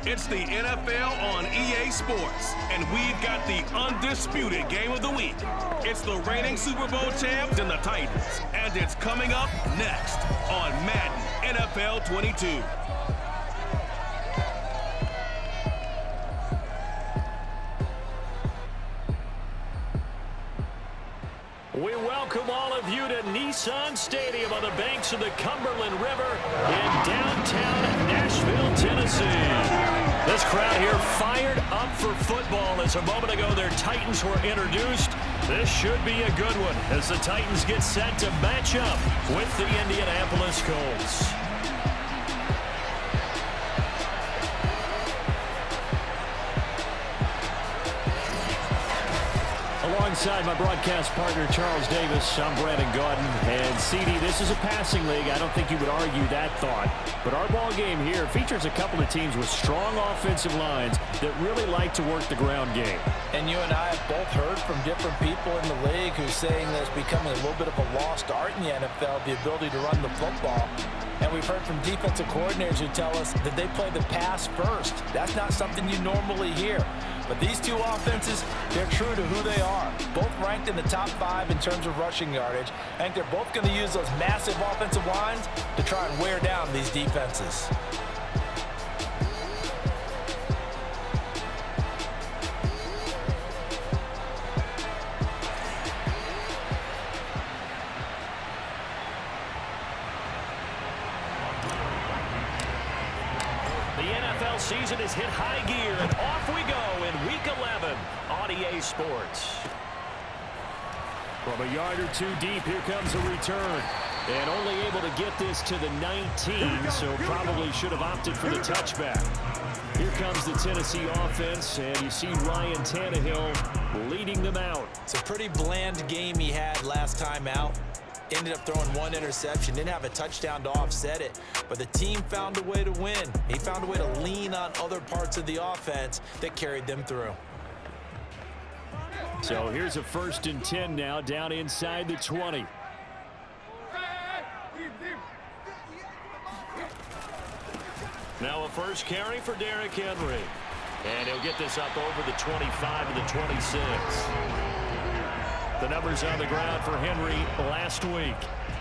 It's the NFL on EA Sports, and we've got the undisputed game of the week. It's the reigning Super Bowl champs and the Titans, and it's coming up next on Madden NFL 22. We welcome all of you to Nissan Stadium on the banks of the Cumberland River in downtown Nashville, Tennessee. This crowd here fired up for football as a moment ago their Titans were introduced. This should be a good one as the Titans get set to match up with the Indianapolis Colts. Alongside my broadcast partner, Charles Davis, I'm Brandon Gaudin. And, CD, this is a passing league. I don't think you would argue that thought. But our ball game here features a couple of teams with strong offensive lines that really like to work the ground game. And you and I have both heard from different people in the league who's saying that it's becoming a little bit of a lost art in the NFL, the ability to run the football. And we've heard from defensive coordinators who tell us that they play the pass first. That's not something you normally hear. But these two offenses, they're true to who they are. Both ranked in the top 5 in terms of rushing yardage. I think they're both going to use those massive offensive lines to try and wear down these defenses. Season is hit high gear, and off we go in Week 11 on EA Sports. From a yard or two deep, here comes a return. And only able to get this to the 19, so probably should have opted for the touchback. Here comes the Tennessee offense, and you see Ryan Tannehill leading them out. It's a pretty bland game he had last time out. Ended up throwing one interception, didn't have a touchdown to offset it, but the team found a way to win. He found a way to lean on other parts of the offense that carried them through. So here's a 1st and 10 now, down inside the 20. Now a first carry for Derrick Henry. And he'll get this up over the 25 and the 26. The numbers on the ground for Henry last week.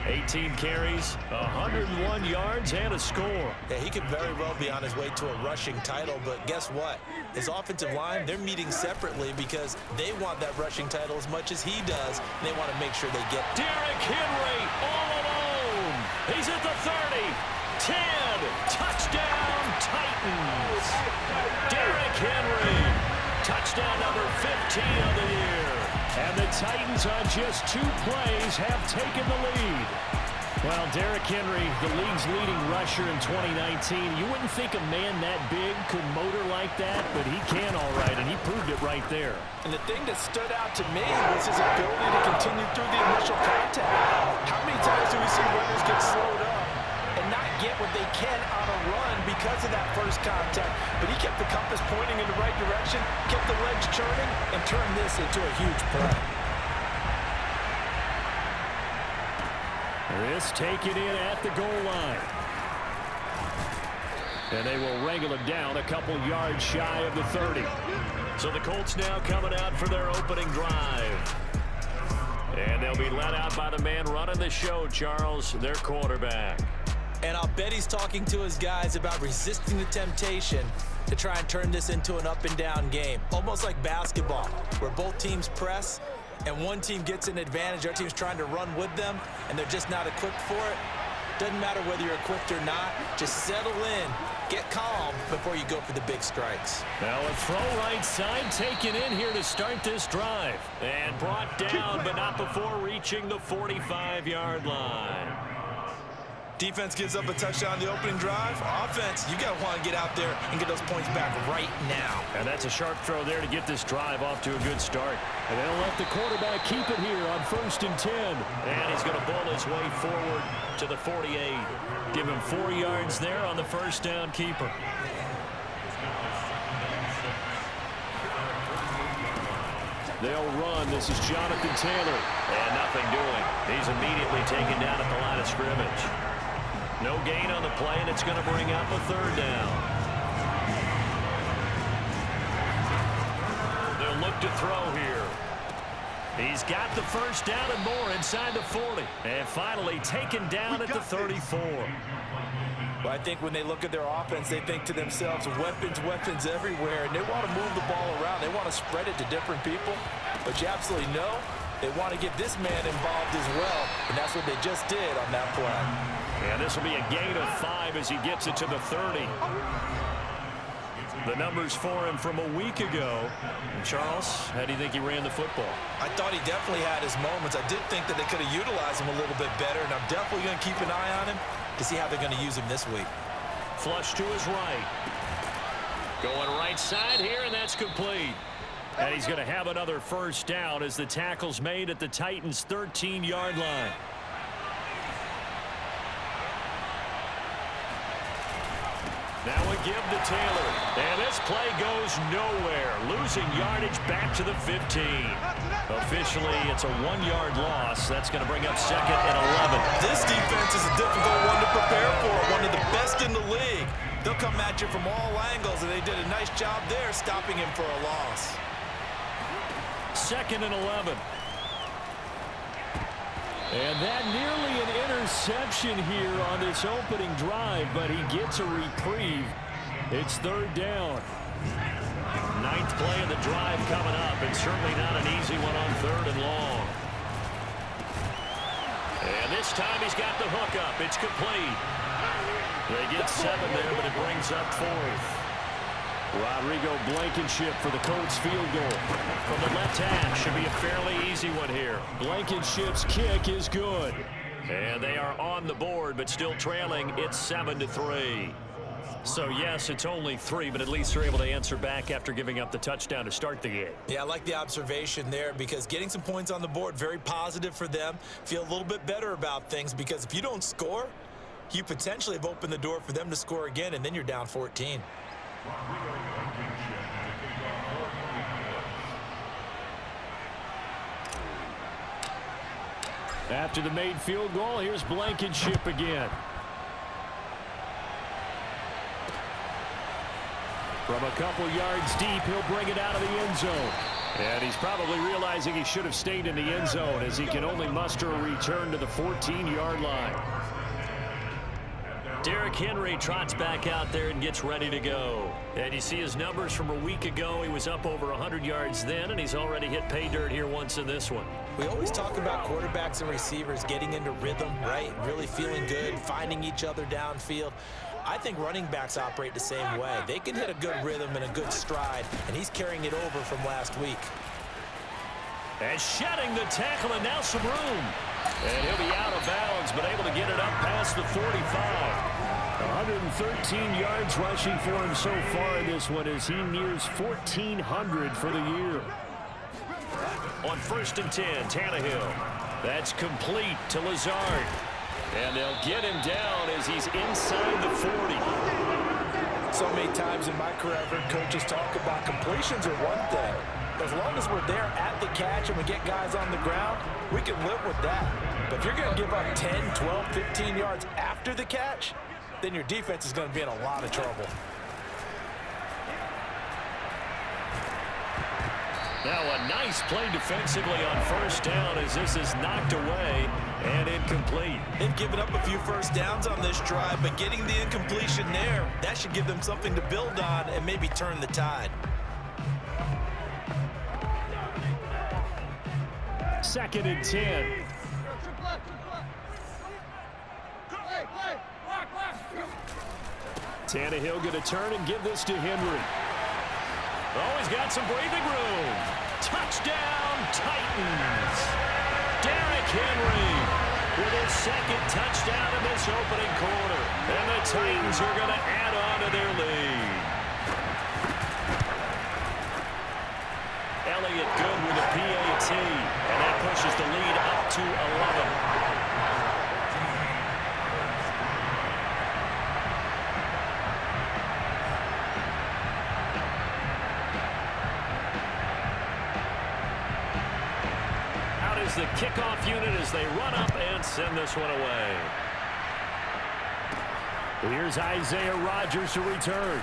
18 carries, 101 yards, and a score. Yeah, he could very well be on his way to a rushing title, but guess what? His offensive line, they're meeting separately because they want that rushing title as much as he does, and they want to make sure they get it. Derrick Henry all alone. He's at the 30, 10, touchdown Titans. Derrick Henry, touchdown number 15 of the year. And the Titans on just 2 plays have taken the lead. Well, Derrick Henry, the league's leading rusher in 2019. You wouldn't think a man that big could motor like that, but he can all right, and he proved it right there. And the thing that stood out to me was his ability to continue through the initial contact. How many times do we see runners get slowed up and not get what they can on a run because of that first contact? But he kept the compass pointing in the right direction, kept the legs churning, and turned this into a huge play. This taken in at the goal line. And they will wrangle him down a couple yards shy of the 30. So the Colts now coming out for their opening drive. And they'll be led out by the man running the show, Charles, their quarterback. And I'll bet he's talking to his guys about resisting the temptation to try and turn this into an up-and-down game. Almost like basketball, where both teams press, and one team gets an advantage. Our team's trying to run with them, and they're just not equipped for it. Doesn't matter whether you're equipped or not. Just settle in, get calm before you go for the big strikes. Now a throw right side taken in here to start this drive. And brought down, but not before reaching the 45-yard line. Defense gives up a touchdown on the opening drive. Offense, you got to want to get out there and get those points back right now. And that's a sharp throw there to get this drive off to a good start. And they'll let the quarterback keep it here on 1st and 10. And he's going to bowl his way forward to the 48. Give him 4 yards there on the first down keeper. They'll run. This is Jonathan Taylor. And nothing doing. He's immediately taken down at the line of scrimmage. No gain on the play, and it's going to bring up a 3rd down. to throw here. He's got the first down and more inside the 40. And finally taken down at the 34. Well, I think when they look at their offense, they think to themselves, weapons everywhere, and they want to move the ball around. They want to spread it to different people. But you absolutely know they want to get this man involved as well, and that's what they just did on that play. And this will be a gain of 5 as he gets it to the 30. The numbers for him from a week ago. And Charles, how do you think he ran the football? I thought he definitely had his moments. I did think that they could have utilized him a little bit better, and I'm definitely going to keep an eye on him to see how they're going to use him this week. Flush to his right. Going right side here, and that's complete. And he's going to have another first down as the tackle's made at the Titans' 13-yard line. Now a give to Taylor. And this play goes nowhere. Losing yardage back to the 15. Officially, it's a 1-yard loss. That's going to bring up 2nd and 11. This defense is a difficult one to prepare for. One of the best in the league. They'll come at you from all angles, and they did a nice job there stopping him for a loss. 2nd and 11. And that nearly an interception here on this opening drive, but he gets a reprieve. It's 3rd down. 9th play of the drive coming up, and certainly not an easy one on 3rd and long. And this time he's got the hook up. It's complete. They get 7 there, but it brings up 4th. Rodrigo Blankenship for the Colts field goal. From the left hash, should be a fairly easy one here. Blankenship's kick is good. And they are on the board, but still trailing. It's 7-3. So, yes, it's only 3, but at least they're able to answer back after giving up the touchdown to start the game. Yeah, I like the observation there because getting some points on the board, very positive for them. Feel a little bit better about things because if you don't score, you potentially have opened the door for them to score again, and then you're down 14. After the made field goal, here's Blankenship again. From a couple yards deep, he'll bring it out of the end zone. And he's probably realizing he should have stayed in the end zone as he can only muster a return to the 14-yard line. Derrick Henry trots back out there and gets ready to go. And you see his numbers from a week ago. He was up over 100 yards then, and he's already hit pay dirt here once in this one. We always talk about quarterbacks and receivers getting into rhythm, right? Really feeling good, finding each other downfield. I think running backs operate the same way. They can hit a good rhythm and a good stride, and he's carrying it over from last week. And shedding the tackle, and now some room. And he'll be out of bounds, but able to get it up past the 45. 113 yards rushing for him so far in this one as he nears 1,400 for the year. On 1st and 10, Tannehill. That's complete to Lazard. And they'll get him down as he's inside the 40. So many times in my career, I've heard coaches talk about completions are one thing. As long as we're there at the catch and we get guys on the ground, we can live with that. But if you're going to give up 10, 12, 15 yards after the catch, then your defense is going to be in a lot of trouble. Now a nice play defensively on 1st down as this is knocked away and incomplete. They've given up a few first downs on this drive, but getting the incompletion there, that should give them something to build on and maybe turn the tide. 2nd and 10. Tannehill going to turn and give this to Henry. Oh, he's got some breathing room. Touchdown, Titans. Derrick Henry with his 2nd touchdown in this opening quarter. And the Titans are going to add on to their lead. Elliott good with a PAT. And that pushes the lead up to 11. The kickoff unit as they run up and send this one away. Here's Isaiah Rodgers to return.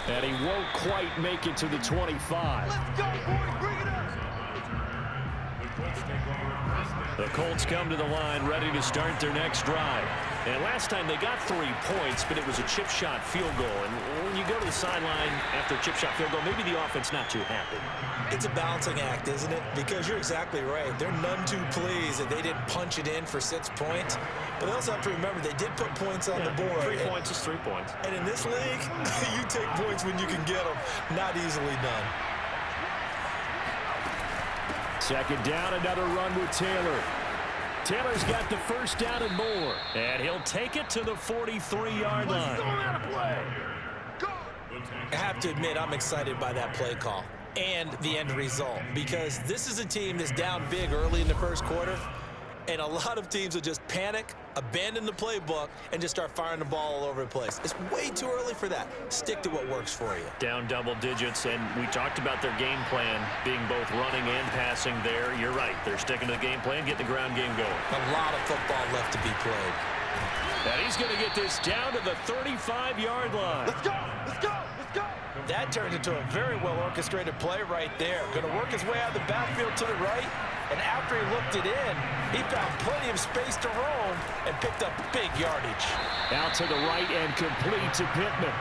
And he won't quite make it to the 25. Let's go, boys. Bring it up. The Colts come to the line ready to start their next drive. And last time they got 3 points, but it was a chip shot field goal. And when you go to the sideline after a chip shot field goal, maybe the offense not too happy. It's a balancing act, isn't it? Because you're exactly right. They're none too pleased that they didn't punch it in for 6 points. But they also have to remember they did put points on the board. 3 points is 3 points. And in this league, you take points when you can get them. Not easily done. Second down, another run with Taylor. Taylor's got the first down and more. And he'll take it to the 43-yard line. I have to admit, I'm excited by that play call and the end result, because this is a team that's down big early in the first quarter, and a lot of teams will just panic, abandon the playbook, and just start firing the ball all over the place. It's way too early for that. Stick to what works for you. Down double digits, and we talked about their game plan being both running and passing there. You're right. They're sticking to the game plan, getting the ground game going. A lot of football left to be played. And he's going to get this down to the 35-yard line. Let's go. Let's go. Let's go. That turns into a very well-orchestrated play right there. Going to work his way out of the backfield to the right, and after he looked it in, he found plenty of space to roam and picked up big yardage. Out to the right and complete to Pittman.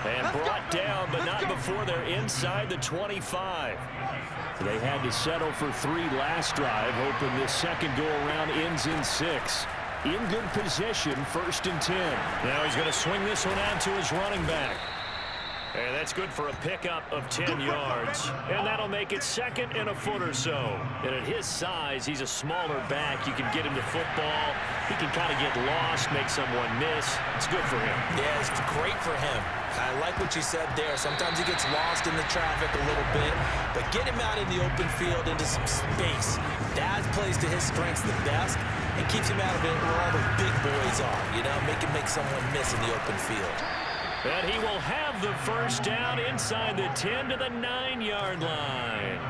And brought down, but not before they're inside the 25. They had to settle for 3 last drive, hoping this second go-around ends in 6. In good position, 1st and 10. Now he's going to swing this one out to his running back. And that's good for a pickup of 10 yards. And that'll make it 2nd and a foot or so. And at his size, he's a smaller back. You can get him to football. He can kind of get lost, make someone miss. It's good for him. Yeah, it's great for him. I like what you said there. Sometimes he gets lost in the traffic a little bit, but get him out in the open field into some space. That plays to his strengths the best and keeps him out of it where all the big boys are, you know, make someone miss in the open field. And he will have the first down inside the 10 to the 9-yard line.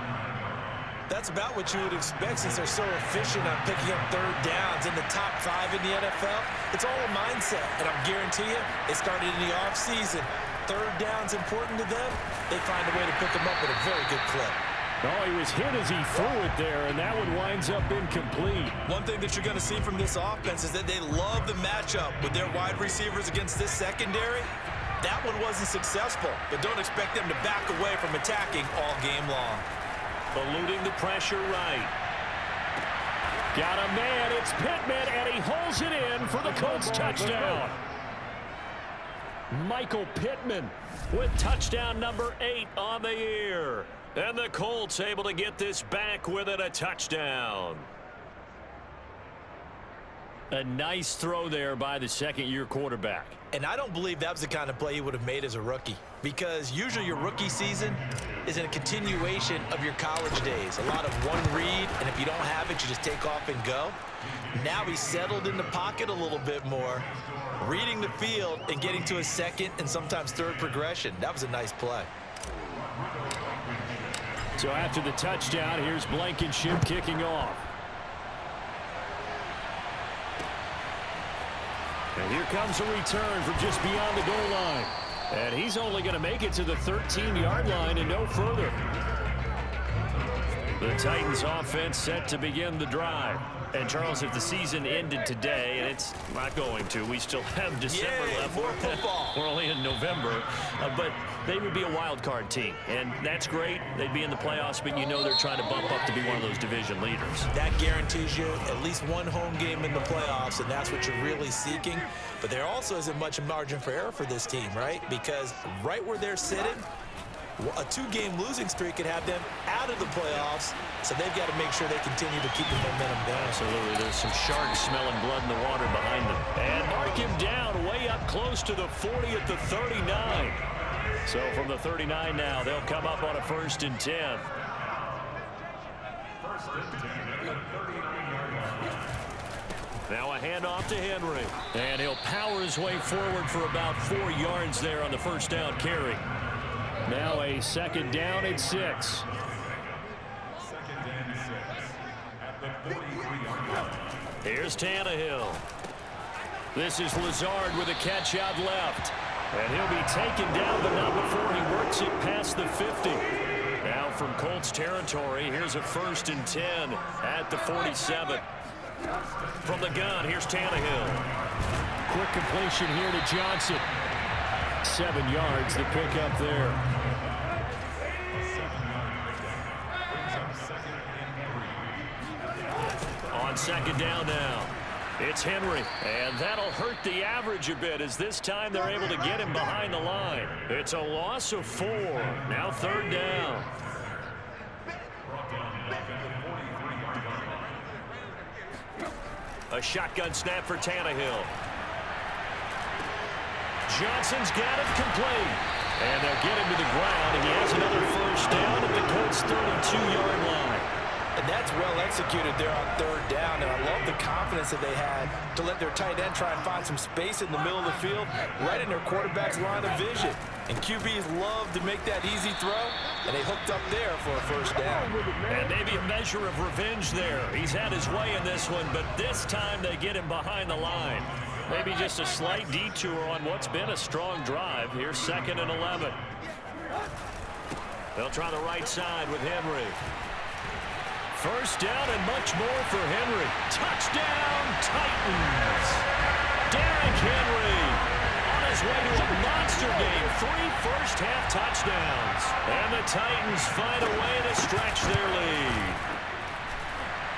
That's about what you would expect since they're so efficient on picking up 3rd downs in the top 5 in the NFL. It's all a mindset, and I guarantee you, it started in the offseason. 3rd down's important to them. They find a way to pick them up with a very good clip. Oh, he was hit as he threw it there, and that one winds up incomplete. One thing that you're going to see from this offense is that they love the matchup with their wide receivers against this secondary. That one wasn't successful, but don't expect them to back away from attacking all game long. Eluding the pressure right. Got a man, it's Pittman, and he holds it in for the Colts touchdown. Michael Pittman with touchdown number 8 on the year. And the Colts able to get this back with it, a touchdown. A nice throw there by the second-year quarterback. And I don't believe that was the kind of play he would have made as a rookie, because usually your rookie season is in a continuation of your college days. A lot of one read, and if you don't have it, you just take off and go. Now he's settled in the pocket a little bit more, reading the field and getting to a 2nd and sometimes 3rd progression. That was a nice play. So after the touchdown, here's Blankenship kicking off. And here comes a return from just beyond the goal line. And he's only going to make it to the 13-yard line and no further. The Titans offense set to begin the drive. And, Charles, if the season ended today, and it's not going to, we still have December left. More football. We're only in November. But they would be a wild card team. And that's great. They'd be in the playoffs, but you know they're trying to bump up to be one of those division leaders. That guarantees you at least one home game in the playoffs, and that's what you're really seeking. But there also isn't much margin for error for this team, right? Because right where they're sitting, a 2-game losing streak could have them out of the playoffs, so they've got to make sure they continue to keep the momentum going. Absolutely. There's some sharks smelling blood in the water behind them. And mark him down way up close to the 40 at the 39. So from the 39 now, they'll come up on a 1st and 10. Now a handoff to Henry. And he'll power his way forward for about 4 yards there on the first down carry. Now a 2nd down and 6. Here's Tannehill. This is Lazard with a catch out left. And he'll be taken down, but not before he works it past the 50. Now from Colts territory, here's a 1st and 10 at the 47. From the gun, here's Tannehill. Quick completion here to Johnson. 7 yards, the pickup there. On 2nd down now, it's Henry, and that'll hurt the average a bit as this time they're able to get him behind the line. It's a loss of 4. Now 3rd down. A shotgun snap for Tannehill. Johnson's got it complete. And they'll get him to the ground, and he has another 1st down at the Colts' 32-yard line. And that's well executed there on 3rd down, and I love the confidence that they had to let their tight end try and find some space in the middle of the field, right in their quarterback's line of vision. And QBs love to make that easy throw, and they hooked up there for a 1st down. And maybe a measure of revenge there. He's had his way in this one, but this time they get him behind the line. Maybe just a slight detour on what's been a strong drive. Here's 2nd and 11. They'll try the right side with Henry. 1st down and much more for Henry. Touchdown, Titans. Derrick Henry on his way to a monster game. 3 first-half touchdowns. And the Titans find a way to stretch their lead.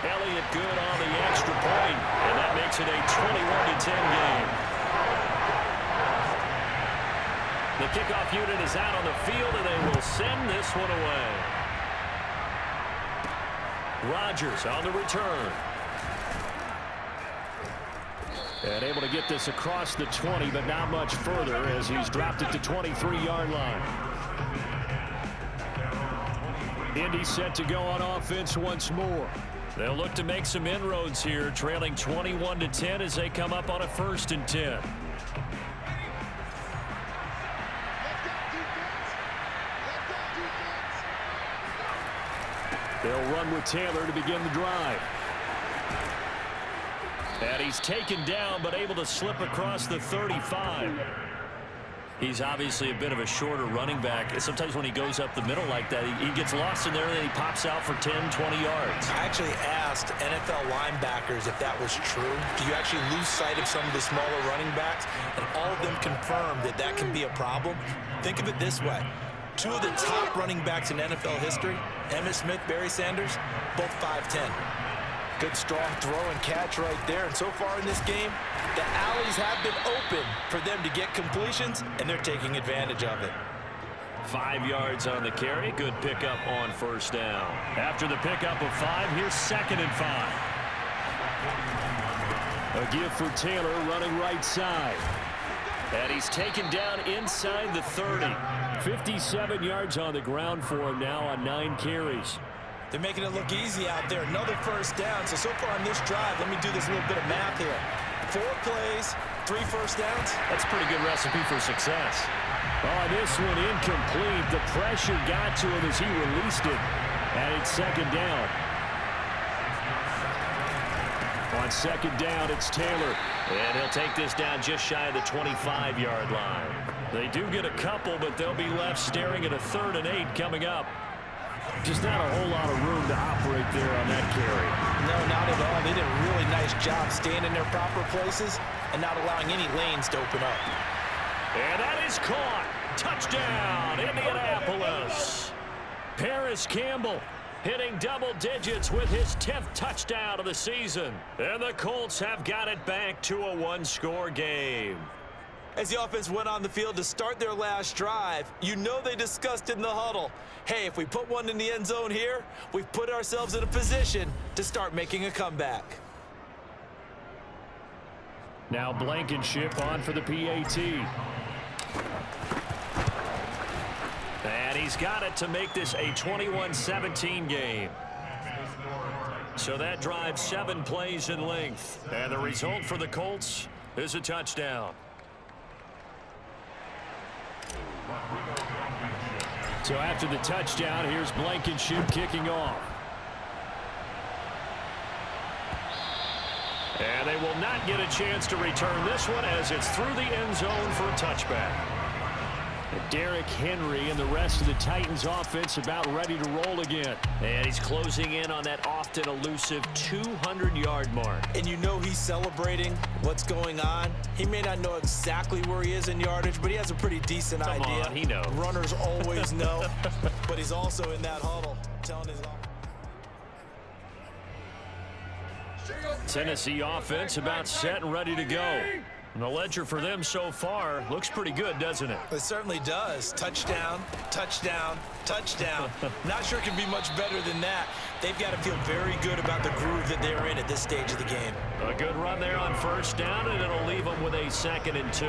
Elliott good on the extra point, and that makes it a 21-10 game. The kickoff unit is out on the field, and they will send this one away. Rodgers on the return. And able to get this across the 20, but not much further as he's dropped it to 23-yard line. Indy set to go on offense once more. They'll look to make some inroads here, trailing 21-10 as they come up on a 1st and 10. They'll run with Taylor to begin the drive. And he's taken down, but able to slip across the 35. He's obviously a bit of a shorter running back. Sometimes when he goes up the middle like that, he gets lost in there, and then he pops out for 10, 20 yards. I actually asked NFL linebackers if that was true. Do you actually lose sight of some of the smaller running backs? And all of them confirmed that that can be a problem. Think of it this way. 2 of the top running backs in NFL history, Emmitt Smith, Barry Sanders, both 5'10". Good strong throw and catch right there. And so far in this game, the alleys have been open for them to get completions, and they're taking advantage of it. 5 yards on the carry. Good pickup on 1st down. After the pickup of 5, here's 2nd and 5. A give for Taylor running right side. And he's taken down inside the 30. 57 yards on the ground for him now on 9 carries. They're making it look easy out there. Another 1st down. So far on this drive, let me do this little bit of math here. 4 plays, 3 1st downs. That's a pretty good recipe for success. Oh, this one incomplete. The pressure got to him as he released it. And it's 2nd down. On 2nd down, it's Taylor. And he'll take this down just shy of the 25-yard line. They do get a couple, but they'll be left staring at a 3rd and 8 coming up. Just not a whole lot of room to operate there on that carry. No, not at all. They did a really nice job staying in their proper places and not allowing any lanes to open up. And that is caught. Touchdown, Indianapolis. Paris Campbell hitting double digits with his 10th touchdown of the season. And the Colts have got it back to a 1-score game. As the offense went on the field to start their last drive, you know they discussed in the huddle, hey, if we put one in the end zone here, we've put ourselves in a position to start making a comeback. Now Blankenship on for the PAT. And he's got it to make this a 21-17 game. So that drive 7 plays in length. And the result for the Colts is a touchdown. So after the touchdown, here's Blankenship kicking off. And they will not get a chance to return this one as it's through the end zone for a touchback. Derrick Henry and the rest of the Titans offense about ready to roll again. And he's closing in on that often elusive 200-yard mark. And you know he's celebrating what's going on. He may not know exactly where he is in yardage, but he has a pretty decent idea. Come on, he knows. Runners always know, but he's also in that huddle telling his Tennessee offense about set and ready to go. And the ledger for them so far looks pretty good, doesn't it? It certainly does. Touchdown, touchdown, touchdown. Not sure it can be much better than that. They've got to feel very good about the groove that they're in at this stage of the game. A good run there on first down, and it'll leave them with a 2nd and 2.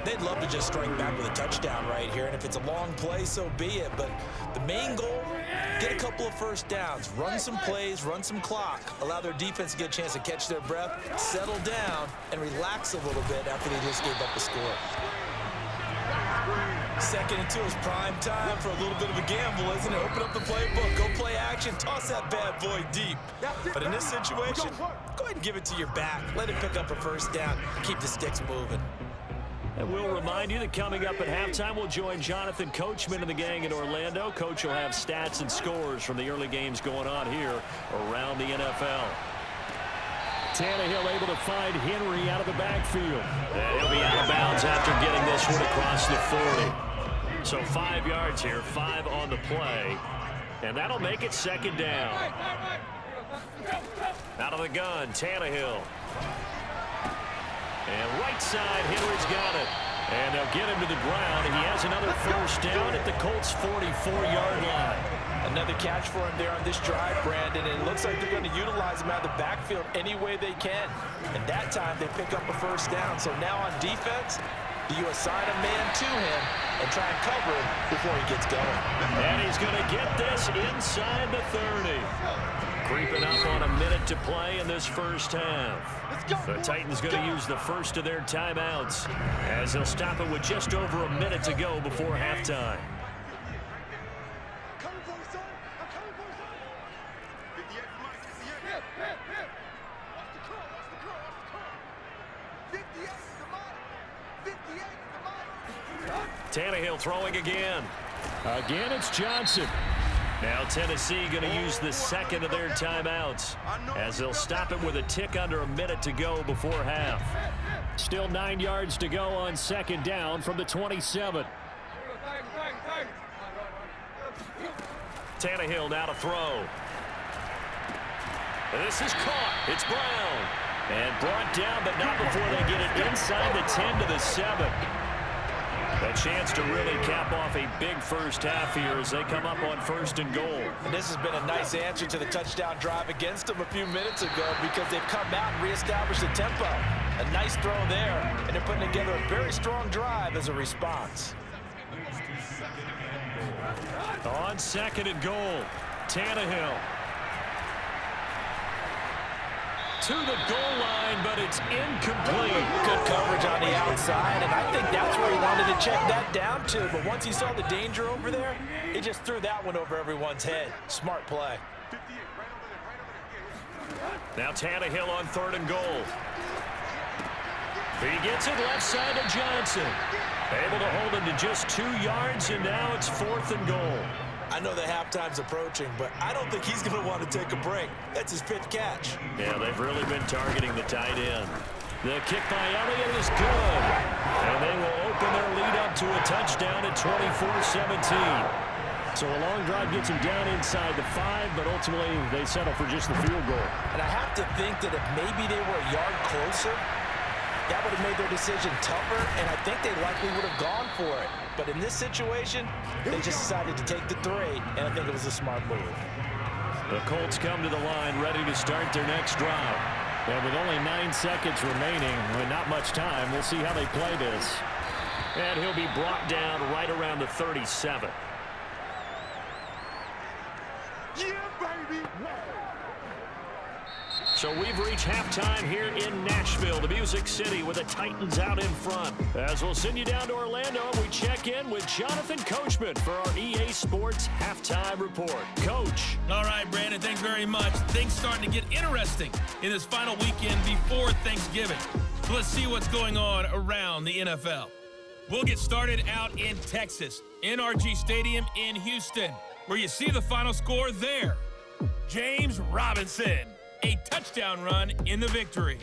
They'd love to just strike back with a touchdown right here, and if it's a long play, so be it. But the main goal, get a couple of first downs, run some plays, run some clock, allow their defense to get a chance to catch their breath, settle down, and relax a little bit after they just gave up the score. 2nd and 2 is prime time for a little bit of a gamble, isn't it? Open up the playbook, go play action, toss that bad boy deep. But in this situation, go ahead and give it to your back. Let it pick up a first down, keep the sticks moving. And we'll remind you that coming up at halftime, we'll join Jonathan Coachman and the gang in Orlando. Coach will have stats and scores from the early games going on here around the NFL. Tannehill able to find Henry out of the backfield. And he'll be out of bounds after getting this one across the 40. So 5 yards here, 5 on the play. And that'll make it 2nd down. Out of the gun, Tannehill. And right side, Henry's got it. And they'll get him to the ground. And he has another first down at the Colts' 44-yard line. Another catch for him there on this drive, Brandon. And it looks like they're going to utilize him out of the backfield any way they can. And that time, they pick up a first down. So now on defense, do you assign a man to him and try and cover him before he gets going? And he's going to get this inside the 30. Creeping up on a minute to play in this first half. The Titans going to use the first of their timeouts as they'll stop it with just over a minute to go before halftime. Tannehill throwing again. Again, it's Johnson. Now Tennessee going to use the 2nd of their timeouts as they'll stop it with a tick under a minute to go before half. Still 9 yards to go on 2nd down from the 27. Tannehill now to throw. This is caught. It's Brown. And brought down, but not before they get it inside the 10 to the 7. A chance to really cap off a big first half here as they come up on 1st and goal. And this has been a nice answer to the touchdown drive against them a few minutes ago because they've come out and reestablished the tempo. A nice throw there, and they're putting together a very strong drive as a response. On 2nd and goal, Tannehill. To the goal line, but it's incomplete. Good coverage on the outside, and I think that's where he wanted to check that down to. But once he saw the danger over there, he just threw that one over everyone's head. Smart play. Now Tannehill on 3rd and goal. He gets it left side to Johnson. Able to hold him to just 2 yards, and now it's 4th and goal. I know the halftime's approaching, but I don't think he's going to want to take a break. That's his 5th catch. Yeah, they've really been targeting the tight end. The kick by Elliott is good. And they will open their lead up to a touchdown at 24-17. So a long drive gets them down inside the 5, but ultimately they settle for just the field goal. And I have to think that if maybe they were a yard closer, that would have made their decision tougher, and I think they likely would have gone for it. But in this situation, they just decided to take the 3, and I think it was a smart move. The Colts come to the line ready to start their next drive. And with only 9 seconds remaining, with not much time, we'll see how they play this. And he'll be brought down right around the 37. Yeah, baby! So we've reached halftime here in Nashville, the Music City, with the Titans out in front. As we'll send you down to Orlando, we check in with Jonathan Coachman for our EA Sports Halftime Report. Coach. All right, Brandon, thanks very much. Things starting to get interesting in this final weekend before Thanksgiving. So let's see what's going on around the NFL. We'll get started out in Texas, NRG Stadium in Houston, where you see the final score there. James Robinson, a touchdown run in the victory.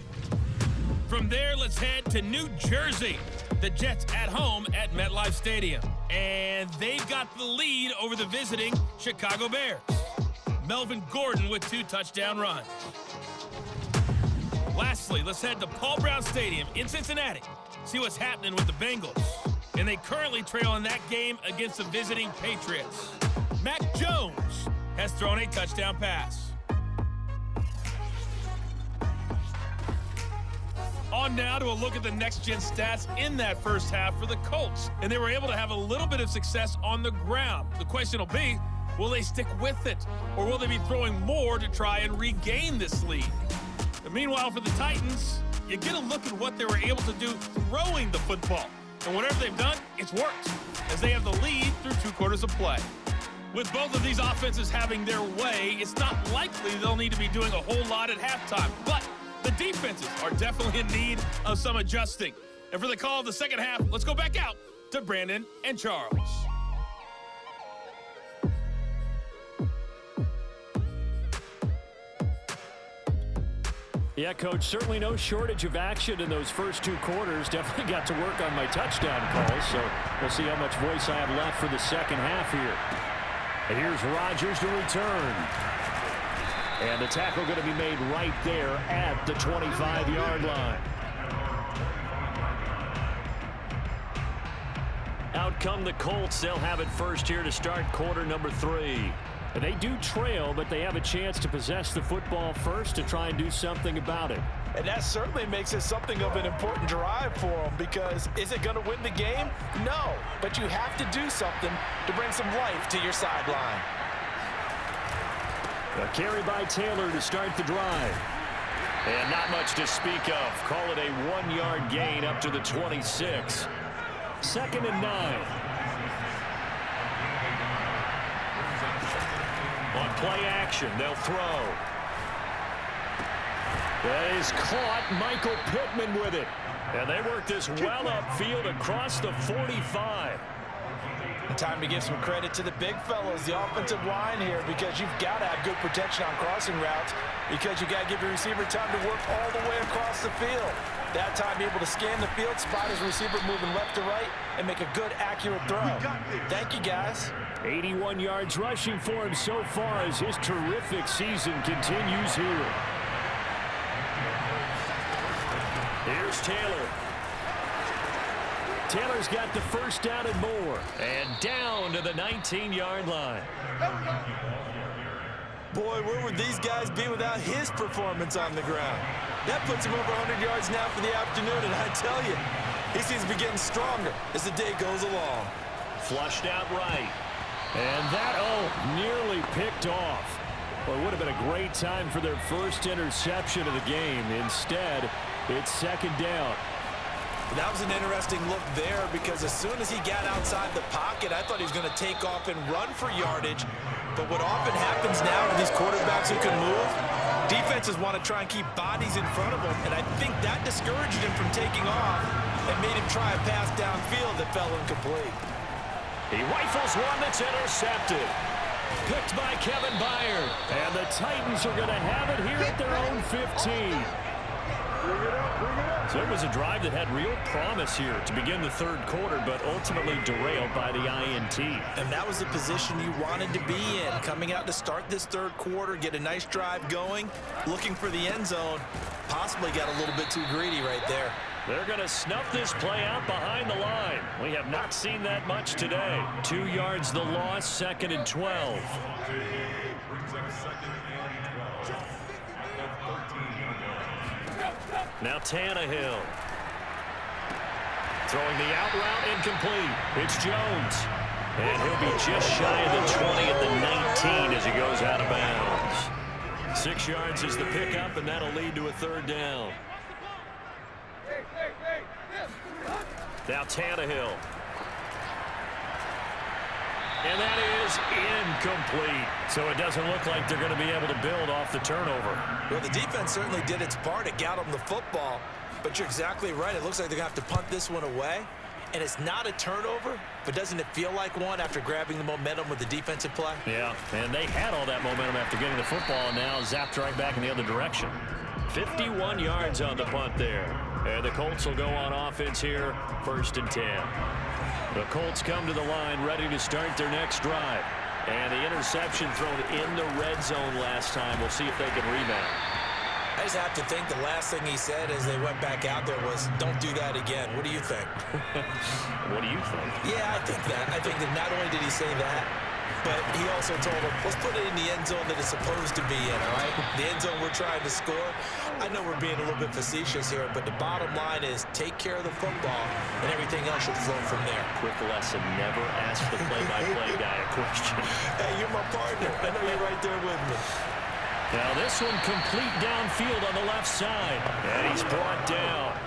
From there, let's head to New Jersey. The Jets at home at MetLife Stadium. And they've got the lead over the visiting Chicago Bears. Melvin Gordon with 2 touchdown runs. Lastly, let's head to Paul Brown Stadium in Cincinnati. See what's happening with the Bengals. And they currently trail in that game against the visiting Patriots. Mac Jones has thrown a touchdown pass. On now to a look at the next-gen stats in that first half for the Colts. And they were able to have a little bit of success on the ground. The question will be, will they stick with it? Or will they be throwing more to try and regain this lead? And meanwhile, for the Titans, you get a look at what they were able to do throwing the football. And whatever they've done, it's worked, as they have the lead through 2 quarters of play. With both of these offenses having their way, it's not likely they'll need to be doing a whole lot at halftime. But the defenses are definitely in need of some adjusting. And for the call of the second half, let's go back out to Brandon and Charles. Yeah, Coach, certainly no shortage of action in those first 2 quarters. Definitely got to work on my touchdown calls, so we'll see how much voice I have left for the second half here. And here's Rodgers to return. And the tackle going to be made right there at the 25-yard line. Out come the Colts. They'll have it first here to start quarter number 3. And they do trail, but they have a chance to possess the football first to try and do something about it. And that certainly makes it something of an important drive for them, because is it going to win the game? No, but you have to do something to bring some life to your sideline. A carry by Taylor to start the drive. And not much to speak of. Call it a 1-yard gain up to the 26. 2nd and 9. On play action, they'll throw. That is caught. Michael Pittman with it. And they work this well upfield across the 45. Time to give some credit to the big fellas, the offensive line here, because you've got to have good protection on crossing routes, because you got to give your receiver time to work all the way across the field. That time able to scan the field, spot his receiver moving left to right, and make a good, accurate throw. Thank you, guys. 81 yards rushing for him so far as his terrific season continues here. Here's Taylor. Taylor's got the first down and more. And down to the 19-yard line. Boy, where would these guys be without his performance on the ground? That puts him over 100 yards now for the afternoon, and I tell you, he seems to be getting stronger as the day goes along. Flushed out right. And that, nearly picked off. Well, it would have been a great time for their first interception of the game. Instead, it's 2nd down. That was an interesting look there, because as soon as he got outside the pocket, I thought he was going to take off and run for yardage. But what often happens now with these quarterbacks who can move, defenses want to try and keep bodies in front of them, and I think that discouraged him from taking off and made him try a pass downfield that fell incomplete. He rifles one that's intercepted. Picked by Kevin Byard. And the Titans are going to have it here at their own 15. So it was a drive that had real promise here to begin the 3rd quarter, but ultimately derailed by the INT. And that was the position you wanted to be in, coming out to start this 3rd quarter, get a nice drive going, looking for the end zone. Possibly got a little bit too greedy right there. They're going to snuff this play out behind the line. We have not seen that much today. 2 yards the loss, 2nd and 12. Now Tannehill. Throwing the out route incomplete. It's Jones. And he'll be just shy of the 20 at the 19 as he goes out of bounds. 6 yards is the pickup, and that'll lead to a 3rd down. Now Tannehill. And that is incomplete. So it doesn't look like they're going to be able to build off the turnover. Well, the defense certainly did its part to get them the football. But you're exactly right. It looks like they're going to have to punt this one away. and it's not a turnover, but doesn't it feel like one after grabbing the momentum with the defensive play? Yeah, and they had all that momentum after getting the football, and now zapped right back in the other direction. 51 yards on the punt there. And the Colts will go on offense here, 1st and 10. The Colts come to the line ready to start their next drive. And the interception thrown in the red zone last time. We'll see if they can rebound. I just have to think the last thing he said as they went back out there was, don't do that again. What do you think? What do you think? Yeah, I think that. I think that not only did he say that, but he also told him, let's put it in the end zone that it's supposed to be in, all right? The end zone we're trying to score. I know we're being a little bit facetious here, but the bottom line is take care of the football, and everything else should flow from there. Quick lesson, never ask the play-by-play guy a question. Hey, you're my partner. I know you're right there with me. Now this one complete downfield on the left side. And he's brought down.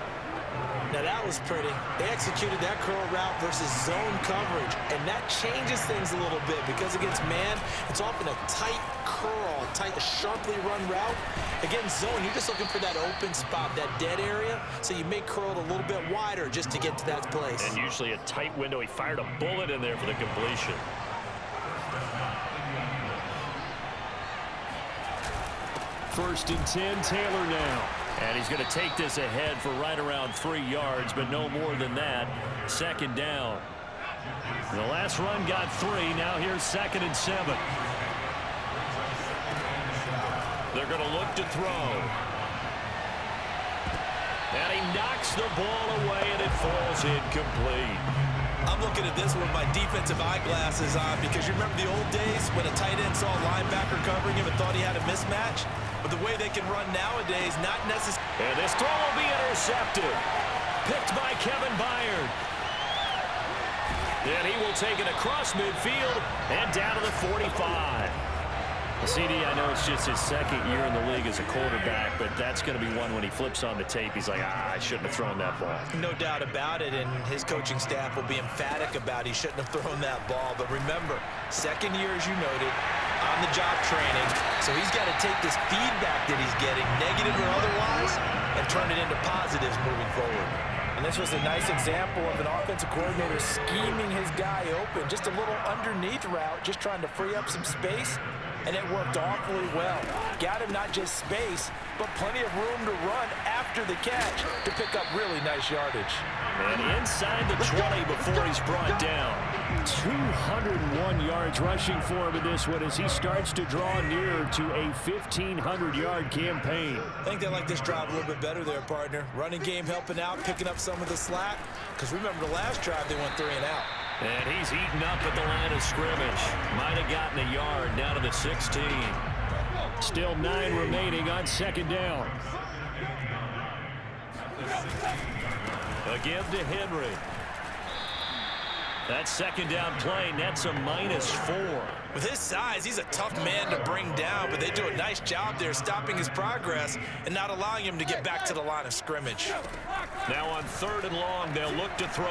Now that was pretty. They executed that curl route versus zone coverage, and that changes things a little bit because against man, it's often a tight curl, tight, sharply run route. Against zone, you're just looking for that open spot, that dead area, so you may curl it a little bit wider just to get to that place. And usually a tight window. He fired a bullet in there for the completion. First and 10, Taylor now. And he's going to take this ahead for right around 3 yards, but no more than that. 2nd down. The last run got 3. Now here's 2nd and 7. They're going to look to throw. And he knocks the ball away, and it falls incomplete. I'm looking at this with my defensive eyeglasses on because you remember the old days when a tight end saw a linebacker covering him and thought he had a mismatch? But the way they can run nowadays, not necessarily. And this throw will be intercepted. Picked by Kevin Byard. And he will take it across midfield and down to the 45. CD, I know it's just his 2nd year in the league as a quarterback, but that's going to be one when he flips on the tape. He's like, I shouldn't have thrown that ball. No doubt about it, and his coaching staff will be emphatic about he shouldn't have thrown that ball. But remember, 2nd year, as you noted, on-the-job training. So he's got to take this feedback that he's getting, negative or otherwise, and turn it into positives moving forward. And this was a nice example of an offensive coordinator scheming his guy open. Just a little underneath route, just trying to free up some space. And it worked awfully well. Got him not just space, but plenty of room to run after the catch to pick up really nice yardage. And inside the 20 before he's brought down. 201 yards rushing for him in this one as he starts to draw near to a 1,500-yard campaign. I think they like this drive a little bit better there, partner. Running game helping out, picking up some of the slack. Because remember the last drive, they went 3 and out. And he's eaten up at the line of scrimmage. Might have gotten a yard down to the 16. Still 9 remaining on 2nd down. A give to Henry. That 2nd down play nets a -4. With his size, he's a tough man to bring down, but they do a nice job there stopping his progress and not allowing him to get back to the line of scrimmage. Now on 3rd and long, they'll look to throw.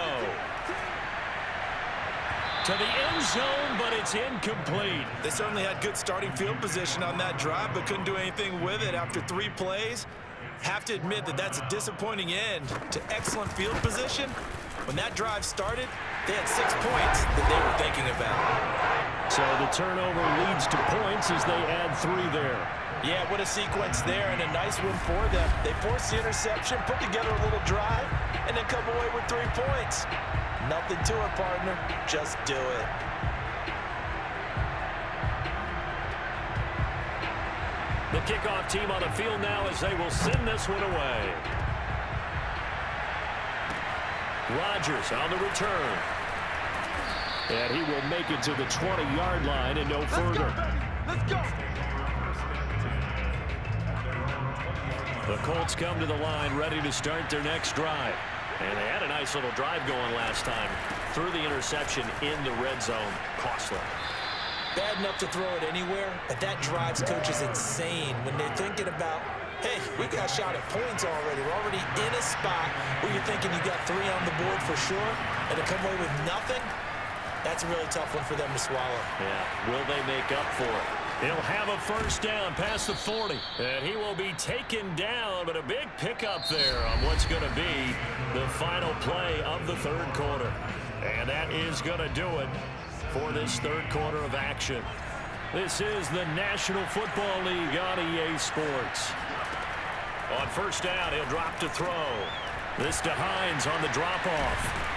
To the end zone, but it's incomplete. They certainly had good starting field position on that drive, but couldn't do anything with it after 3 plays. Have to admit that that's a disappointing end to excellent field position. When that drive started, they had 6 points that they were thinking about. So the turnover leads to points as they add 3 there. Yeah, what a sequence there, and a nice win for them. They forced the interception, put together a little drive, and then come away with 3 points. Nothing to it, partner. Just do it. The kickoff team on the field now as they will send this one away. Rodgers on the return. And he will make it to the 20-yard line and no further. Let's go. The Colts come to the line ready to start their next drive. And they had a nice little drive going last time. Threw the interception in the red zone. Costly. Bad enough to throw it anywhere, but that drives coaches insane when they're thinking about, hey, we got shot at points already. We're already in a spot where you're thinking you got 3 on the board for sure, and to come away with nothing, that's a really tough one for them to swallow. Yeah, will they make up for it? He'll have a first down past the 40. And he will be taken down, but a big pickup there on what's going to be the final play of the third quarter. And that is going to do it for this third quarter of action. This is the National Football League on EA Sports. On first down, he'll drop to throw. This to Hines on the drop-off.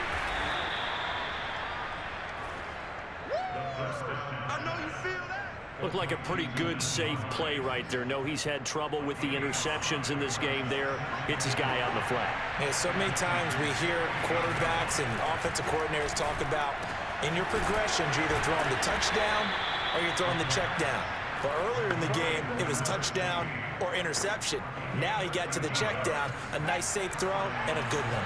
Looked like a pretty good, safe play right there. No, he's had trouble with the interceptions in this game there. Hits his guy on the flat. Yeah, so many times we hear quarterbacks and offensive coordinators talk about in your progressions, you're either throwing the touchdown or you're throwing the check down. But earlier in the game, it was touchdown or interception. Now he got to the check down, a nice safe throw, and a good one.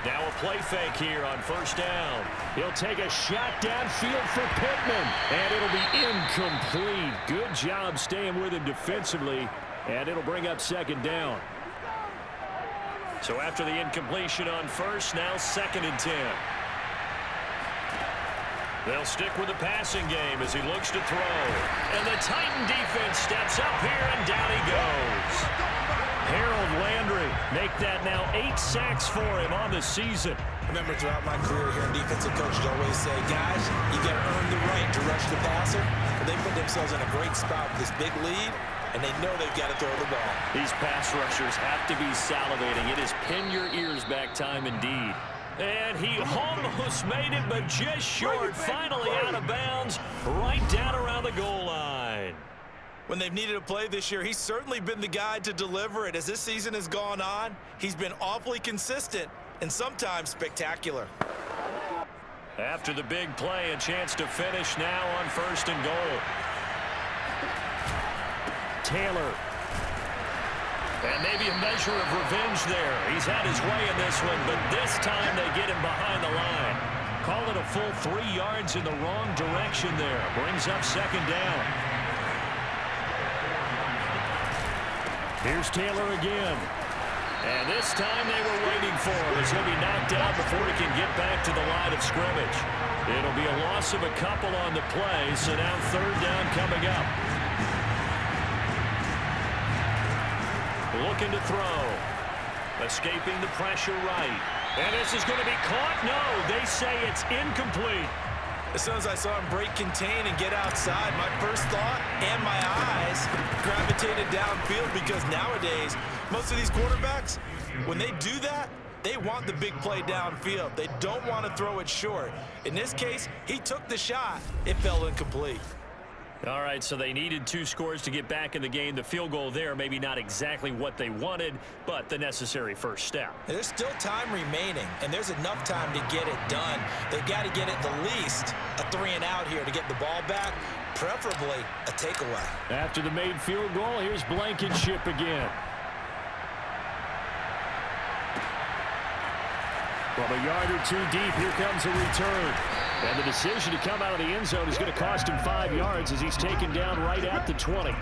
Now a play fake here on first down. He'll take a shot downfield for Pittman, and it'll be incomplete. Good job staying with him defensively, and it'll bring up second down. So after the incompletion on first, now 2nd and 10. They'll stick with the passing game as he looks to throw. And the Titan defense steps up here, and down he goes. Harold Landry make that now 8 sacks for him on the season. I remember throughout my career here in defensive coaches always say, guys, you got to earn the right to rush the passer. But they put themselves in a great spot with this big lead, and they know they've got to throw the ball. These pass rushers have to be salivating. It is pin your ears back time indeed. And he almost made it, but just short. Finally out of bounds, right down around the goal line. When they've needed a play this year, he's certainly been the guy to deliver it. As this season has gone on, he's been awfully consistent and sometimes spectacular. After the big play, a chance to finish now on 1st and goal. Taylor. And maybe a measure of revenge there. He's had his way in this one, but this time they get him behind the line. Call it a full 3 yards in the wrong direction there. Brings up 2nd down. Here's Taylor again. And this time they were waiting for him as he'll be knocked out before he can get back to the line of scrimmage. It'll be a loss of a couple on the play, so now 3rd down coming up. Looking to throw. Escaping the pressure right. And this is going to be caught. No, they say it's incomplete. As soon as I saw him break contain and get outside, my first thought and my eyes gravitated downfield, because nowadays, most of these quarterbacks, when they do that, they want the big play downfield. They don't want to throw it short. In this case, he took the shot. It fell incomplete. All right, so they needed 2 scores to get back in the game. The field goal there, maybe not exactly what they wanted, but the necessary first step. There's still time remaining, and there's enough time to get it done. They've got to get at the least a 3-and-out here to get the ball back, preferably a takeaway. After the made field goal, here's Blankenship again. From a yard or 2 deep, here comes a return. And the decision to come out of the end zone is going to cost him 5 yards as he's taken down right at the 20.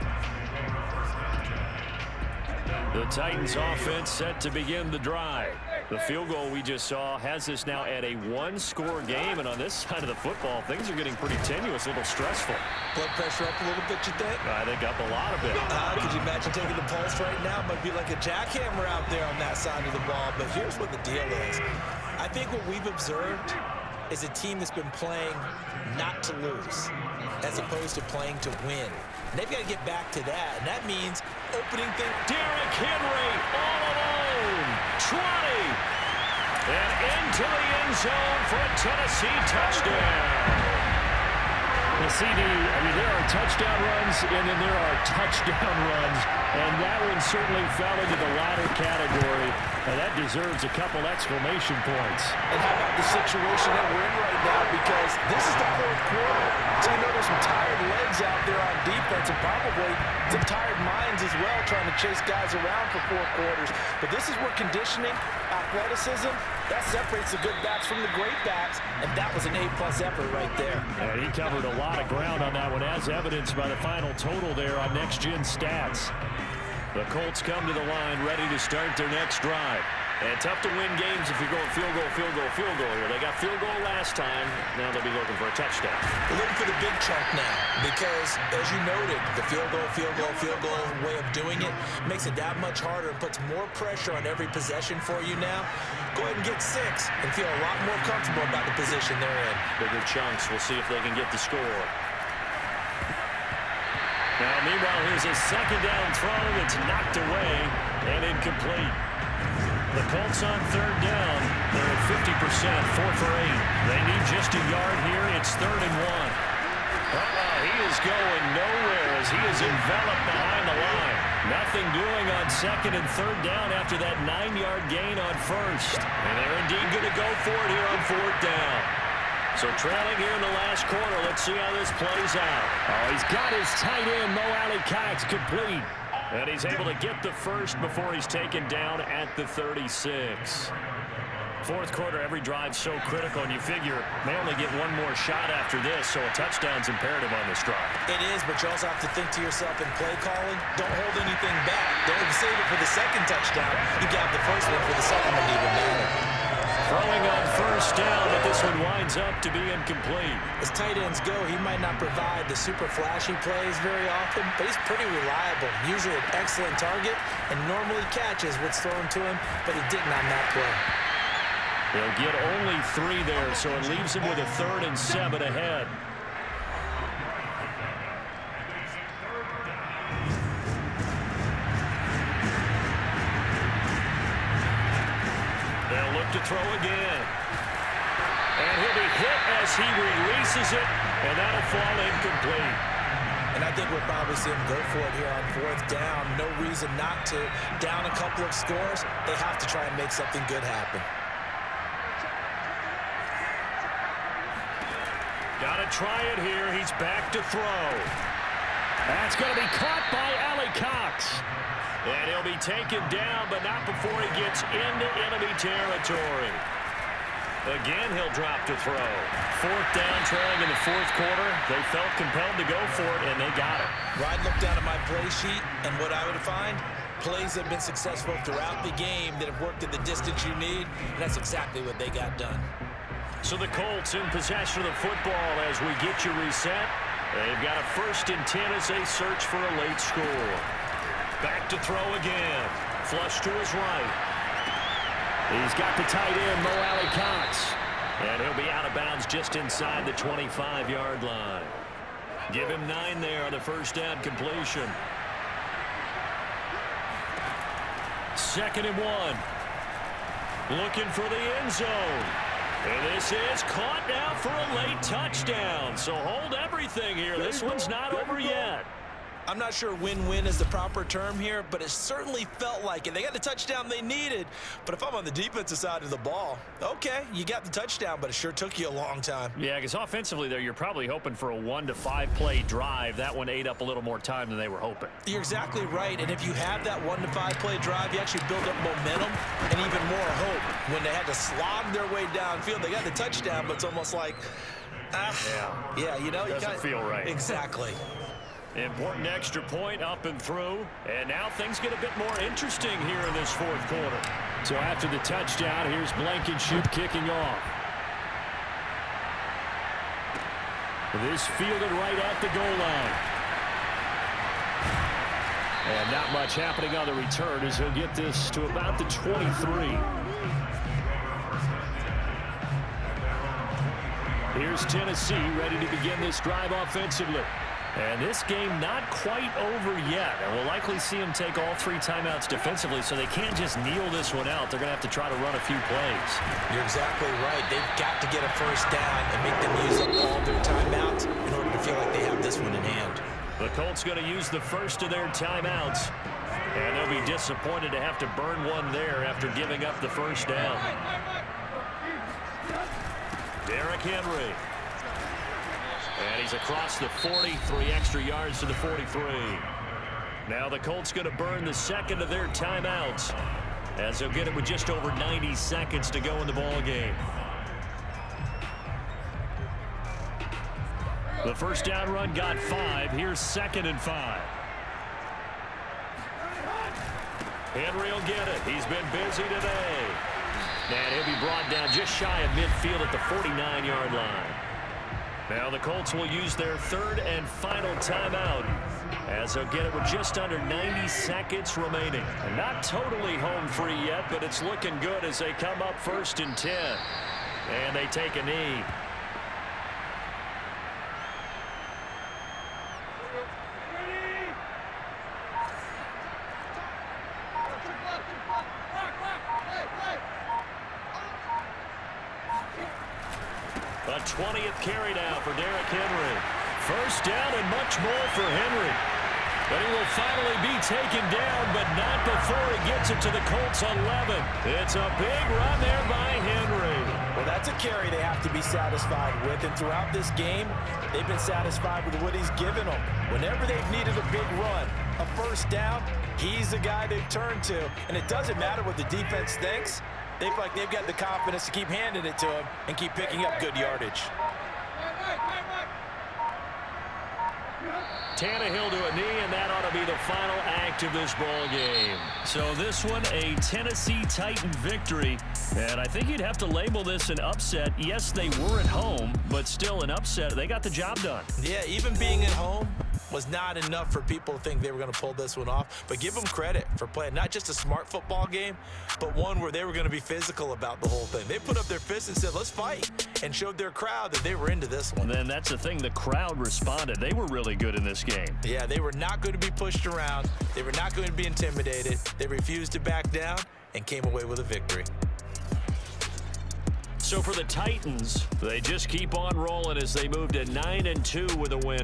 The Titans offense set to begin the drive. The field goal we just saw has us now at a 1-score game, and on this side of the football, things are getting pretty tenuous, a little stressful. Blood pressure up a little bit, you think? I think up a lot of it. Could you imagine taking the pulse right now? It might be like a jackhammer out there on that side of the ball, but here's what the deal is. I think what we've observed is a team that's been playing not to lose as opposed to playing to win. And they've got to get back to that, and that means opening things. Derrick Henry all alone. 20. And into the end zone for a Tennessee touchdown. The CD, there are touchdown runs, and then there are touchdown runs, and that one certainly fell into the latter category, and that deserves a couple exclamation points. And how about the situation that we're in right now, because this is the 4th quarter, so I know there's some tired legs out there on defense, and probably some tired minds as well, trying to chase guys around for 4 quarters. But this is where conditioning, athleticism, that separates the good backs from the great backs, and that was an A-plus effort right there. And he covered a lot of ground on that one, as evidenced by the final total there on Next Gen Stats. The Colts come to the line ready to start their next drive. And tough to win games if you're going field goal, field goal, field goal here. They got field goal last time. Now they'll be looking for a touchdown. They're looking for the big chunk now because, as you noted, the field goal way of doing it makes it that much harder and puts more pressure on every possession for you now. Go ahead and get 6 and feel a lot more comfortable about the position they're in. Bigger chunks. We'll see if they can get the score. Now, meanwhile, here's a second down throw that's knocked away and incomplete. The Colts on third down. They're at 50%, 4 for 8. They need just a yard here. It's 3rd and 1. He is going nowhere as he is enveloped behind the line. Nothing doing on 2nd and 3rd down after that 9-yard gain on 1st. And they're indeed going to go for it here on 4th down. So trailing here in the last quarter. Let's see how this plays out. Oh, he's got his tight end, Mo Alley-Cox, complete. And he's able to get the first before he's taken down at the 36. 4th quarter, every drive so critical, and you figure may only get one more shot after this, so a touchdown's imperative on this drive. It is, but you also have to think to yourself in play calling, don't hold anything back. Don't even save it for the second touchdown. You got the first one for the second one to even matter. Throwing on 1st down, but this one winds up to be incomplete. As tight ends go, he might not provide the super flashy plays very often, but he's pretty reliable. Usually an excellent target and normally catches what's thrown to him, but he didn't on that play. They'll get only 3 there, so it leaves him with a 3rd and 7 ahead. They'll look to throw again. And he'll be hit as he releases it, and that'll fall incomplete. And I think we'll probably see him go for it here on 4th down. No reason not to. Down a couple of scores, they have to try and make something good happen. Got to try it here. He's back to throw. That's going to be caught by Alley-Cox. And he'll be taken down, but not before he gets into enemy territory. Again, he'll drop to throw. 4th down, trailing in the 4th quarter. They felt compelled to go for it, and they got it. Ryan looked down at my play sheet, and what I would find, plays have been successful throughout the game that have worked at the distance you need, and that's exactly what they got done. So the Colts in possession of the football as we get you reset. They've got a 1st and 10 as they search for a late score. Back to throw again. Flush to his right. He's got the tight end, Mo Alley-Cox. And he'll be out of bounds just inside the 25-yard line. Give him 9 there on the 1st down completion. 2nd and 1. Looking for the end zone. And this is caught now for a late touchdown. So hold everything here. This one's not over yet. I'm not sure win-win is the proper term here, but it certainly felt like it. They got the touchdown they needed, but if I'm on the defensive side of the ball, okay, you got the touchdown, but it sure took you a long time. Yeah, because offensively there, you're probably hoping for a 1 to 5 play drive. That one ate up a little more time than they were hoping. You're exactly right, and if you have that 1 to 5 play drive, you actually build up momentum and even more hope. When they had to slog their way downfield, they got the touchdown, but it's almost like, yeah, you know, doesn't feel right. Exactly. Important extra point up and through. And now things get a bit more interesting here in this 4th quarter. So after the touchdown, here's Blankenship kicking off. This fielded right at the goal line. And not much happening on the return as he'll get this to about the 23. Here's Tennessee ready to begin this drive offensively. And this game not quite over yet. And we'll likely see them take all 3 timeouts defensively, so they can't just kneel this one out. They're going to have to try to run a few plays. You're exactly right. They've got to get a 1st down and make them use up all their timeouts in order to feel like they have this one in hand. The Colts going to use the first of their timeouts. And they'll be disappointed to have to burn one there after giving up the 1st down. Derrick Henry. And he's across the 40, 3 extra yards to the 43. Now the Colts going to burn the 2nd of their timeouts as they'll get it with just over 90 seconds to go in the ball game. The 1st down run got 5. Here's 2nd and 5. Henry will get it. He's been busy today. And he'll be brought down just shy of midfield at the 49-yard line. Now the Colts will use their third and final timeout as they'll get it with just under 90 seconds remaining. And not totally home free yet, but it's looking good as they come up 1st and 10. And they take a knee. A 20th carry down for Derrick Henry. First down and much more for Henry. But he will finally be taken down, but not before he gets it to the Colts 11. It's a big run there by Henry. Well, that's a carry they have to be satisfied with. And throughout this game, they've been satisfied with what he's given them. Whenever they've needed a big run, a first down, he's the guy they've turned to. And it doesn't matter what the defense thinks. They feel like they've got the confidence to keep handing it to him and keep picking up good yardage. Tannehill to a knee, and that ought to be the final act of this ball game. So this one, a Tennessee Titan victory. And I think you'd have to label this an upset. Yes, they were at home, but still an upset. They got the job done. Yeah, even being at home was not enough for people to think they were going to pull this one off. But give them credit for playing not just a smart football game, but one where they were going to be physical about the whole thing. They put up their fists and said, let's fight, and showed their crowd that they were into this one. And then that's the thing, the crowd responded. They were really good in this game. Yeah, they were not going to be pushed around. They were not going to be intimidated. They refused to back down and came away with a victory. So for the Titans, they just keep on rolling as they move to 9-2 with a win.